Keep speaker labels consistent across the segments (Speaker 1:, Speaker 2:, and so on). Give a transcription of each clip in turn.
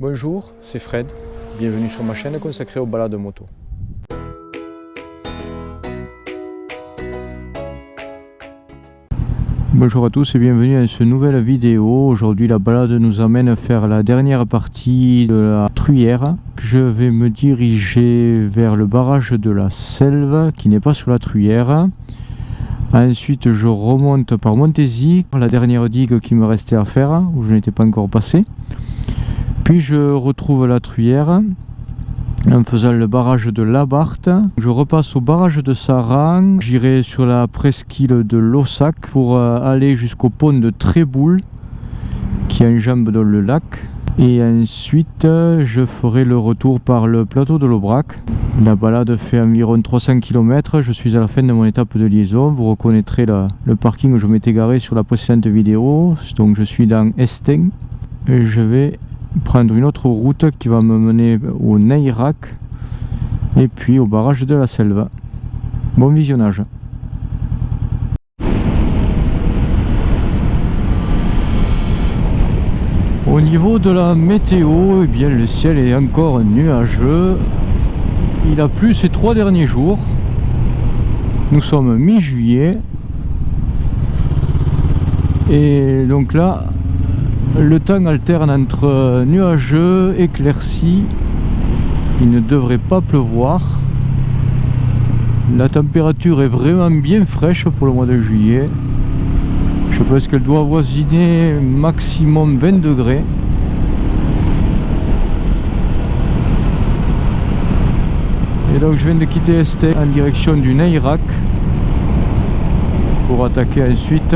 Speaker 1: Bonjour, c'est Fred. Bienvenue sur ma chaîne consacrée aux balades moto. Bonjour à tous et bienvenue à cette nouvelle vidéo. Aujourd'hui la balade nous amène à faire la dernière partie de la Truyère. Je vais me diriger vers le barrage de la Selve qui n'est pas sur la Truyère. Ensuite je remonte par Montézy, la dernière digue qui me restait à faire, où je n'étais pas encore passé. Puis je retrouve la Truyère en faisant le barrage de Labarthe. Je repasse au barrage de Saran, j'irai sur la presqu'île de Laussac pour aller jusqu'au pont de Tréboul qui enjambe dans le lac. Et ensuite je ferai le retour par le plateau de l'Aubrac. La balade fait environ 300 km, je suis à la fin de mon étape de liaison. Vous reconnaîtrez le parking où je m'étais garé sur la précédente vidéo. Donc je suis dans Estaing et je vais prendre une autre route qui va me mener au Neyrac et puis au barrage de la Selve. Bon visionnage. Au niveau de la météo, eh bien, le ciel est encore nuageux. Il a plu ces 3 derniers jours. Nous sommes mi-juillet. Et donc là, le temps alterne entre nuageux, éclairci. Il ne devrait pas pleuvoir. La température est vraiment bien fraîche pour le mois de juillet. Je pense qu'elle doit avoisiner maximum 20 degrés. Et donc je viens de quitter Estaing en direction du Neyrac pour attaquer ensuite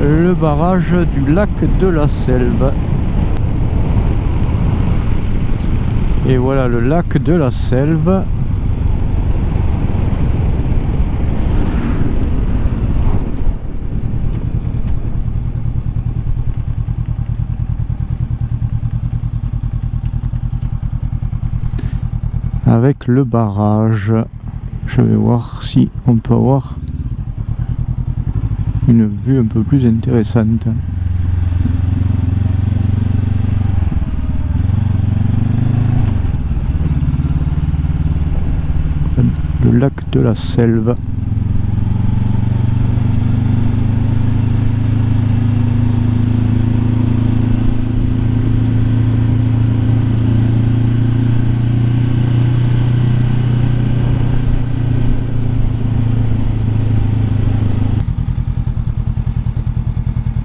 Speaker 1: le barrage du lac de la Selve. Et voilà le lac de la Selve. Avec le barrage, je vais voir si on peut avoir une vue un peu plus intéressante. Le lac de la Selve.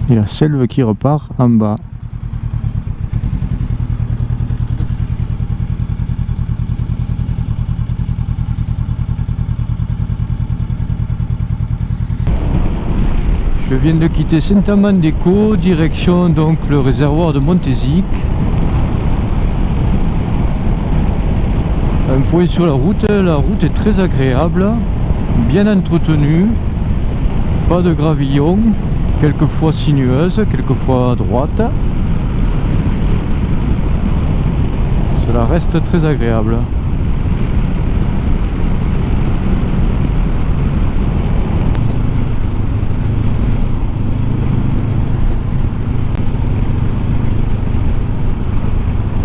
Speaker 1: Et la Selve qui repart en bas. Je viens de quitter Saint-Amand-des-Caux, direction donc le réservoir de Montézy. Un point sur la route est très agréable, bien entretenue, pas de gravillon. Quelquefois sinueuse, quelquefois droite. Cela reste très agréable.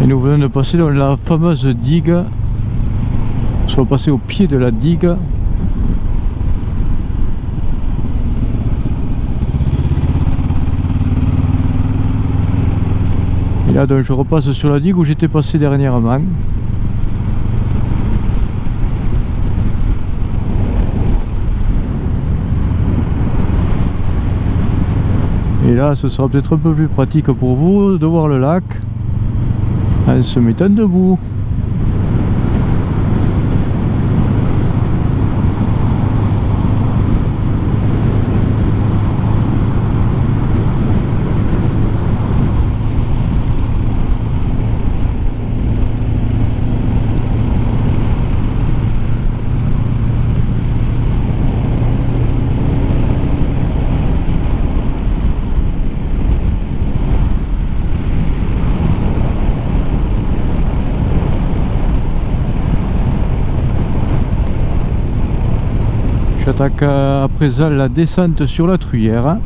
Speaker 1: Et nous venons de passer dans la fameuse digue. On va passer au pied de la digue. Et là donc je repasse sur la digue où j'étais passé dernièrement. Et là ce sera peut-être un peu plus pratique pour vous de voir le lac en se mettant debout. J'attaque à présent la descente sur la Truyère.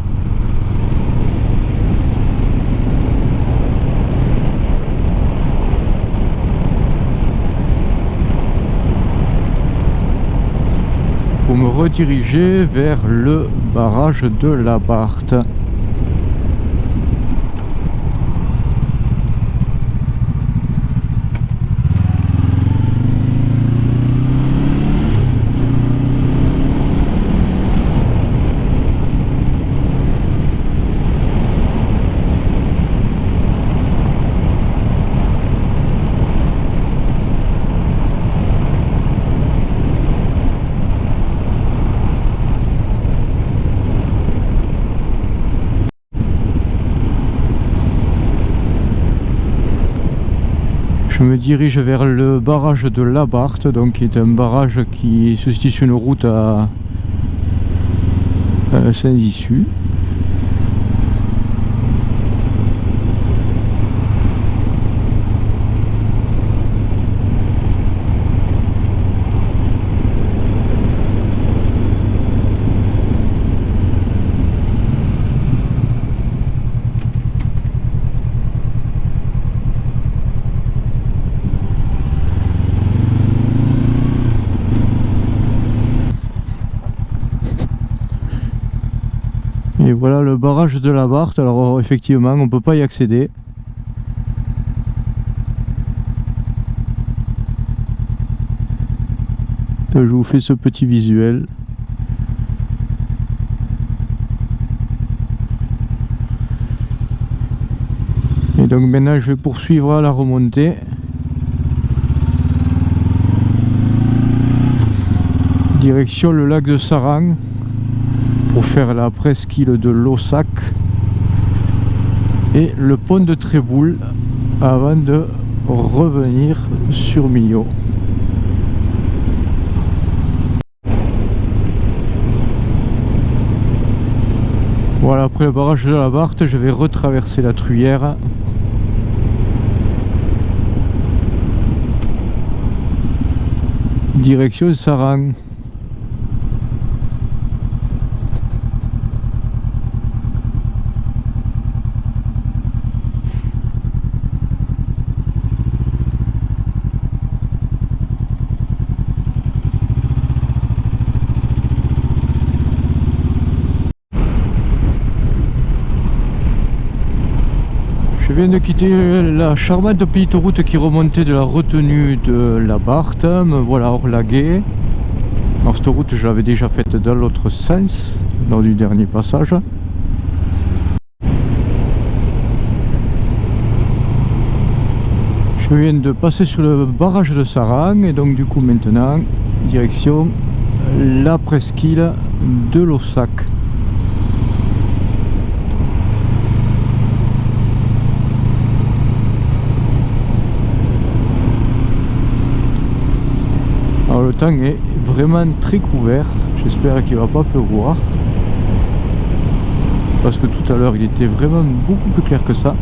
Speaker 1: rediriger vers le barrage de la Barthe. Je me dirige vers le barrage de la Barthe, donc qui est un barrage qui se situe sur une route à Saint-Issu. Et voilà le barrage de la Barthe. Alors effectivement on peut pas y accéder. Je vous fais ce petit visuel. Et donc maintenant je vais poursuivre à la remontée. Direction le lac de Sarang, pour faire la presqu'île de Laussac et le pont de Tréboul avant de revenir sur Millau. Voilà, après le barrage de la Barthe, je vais retraverser la Truyère. Direction Sarang. Je viens de quitter la charmante petite route qui remontait de la retenue de la Barthe. Me voilà hors Laguet. Alors cette route je l'avais déjà faite dans l'autre sens lors du dernier passage. Je viens de passer sur le barrage de Sarang et donc du coup maintenant direction la presqu'île de Laussac. Alors le temps est vraiment très couvert, j'espère qu'il ne va pas pleuvoir, parce que tout à l'heure il était vraiment beaucoup plus clair que ça.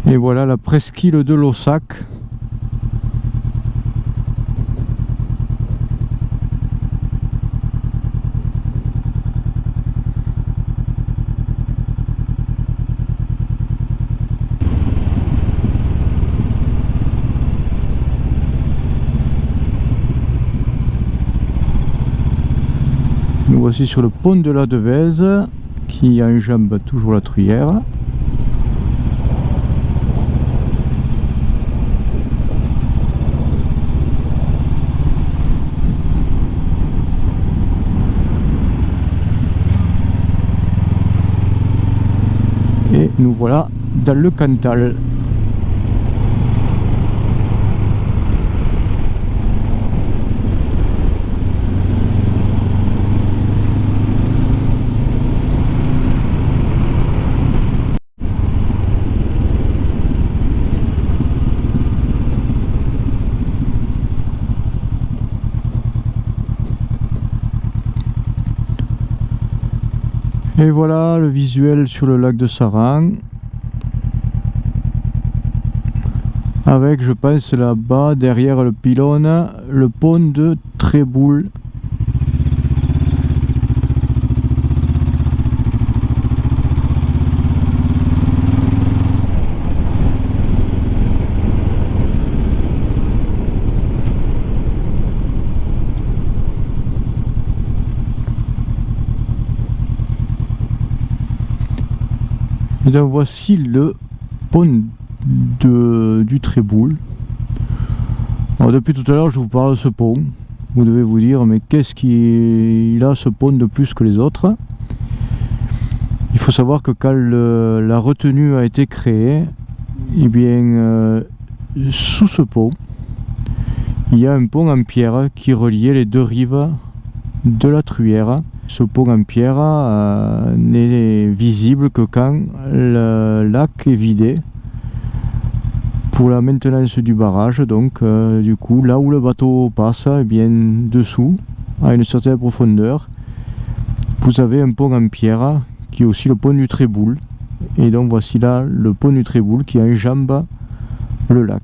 Speaker 1: Et voilà la presqu'île de Laussac. Nous voici sur le pont de la Devèze qui enjambe toujours la Truyère. Et nous voilà dans le Cantal. Et voilà le visuel sur le lac de Sarang. Avec, je pense, là-bas, derrière le pylône, le pont de Tréboul. Et donc voici le pont du Tréboul. Alors depuis tout à l'heure je vous parle de ce pont. Vous devez vous dire mais qu'est-ce qu'il a ce pont de plus que les autres? Il faut savoir que quand la retenue a été créée, eh bien sous ce pont il y a un pont en pierre qui reliait les deux rives de la Truyère. Ce pont en pierre n'est visible que quand le lac est vidé pour la maintenance du barrage. Donc du coup là où le bateau passe, eh bien dessous à une certaine profondeur vous avez un pont en pierre qui est aussi le pont du Tréboul. Et donc voici là le pont du Tréboul qui enjambe le lac.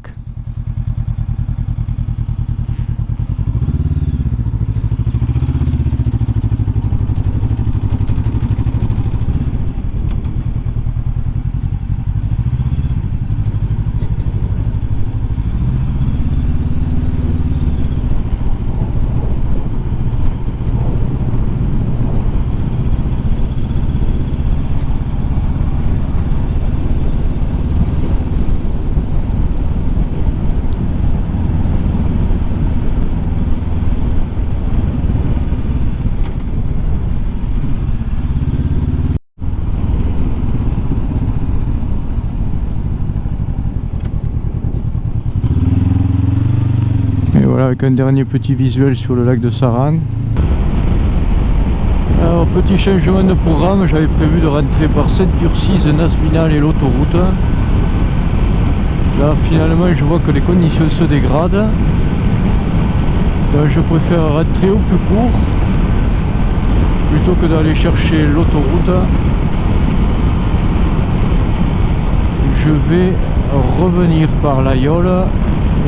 Speaker 1: Voilà, avec un dernier petit visuel sur le lac de Sarang. Alors petit changement de programme, j'avais prévu de rentrer par Sainte-Urcise, Nasminal et l'autoroute. Là finalement je vois que les conditions se dégradent. Donc je préfère rentrer au plus court plutôt que d'aller chercher l'autoroute. Je vais revenir par l'Aïole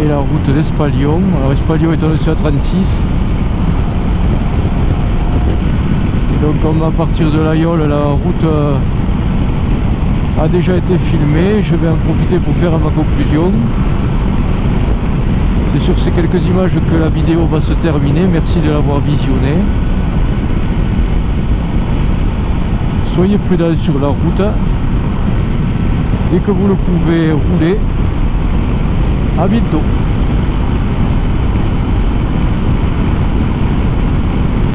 Speaker 1: et la route d'Espalion. Alors Espalion est annoncé à 36. Donc comme à partir de l'Aïole la route a déjà été filmée, je vais en profiter pour faire ma conclusion. C'est sur ces quelques images que la vidéo va se terminer. Merci de l'avoir visionnée. Soyez prudents sur la route. Dès que vous le pouvez, roulez. À bientôt.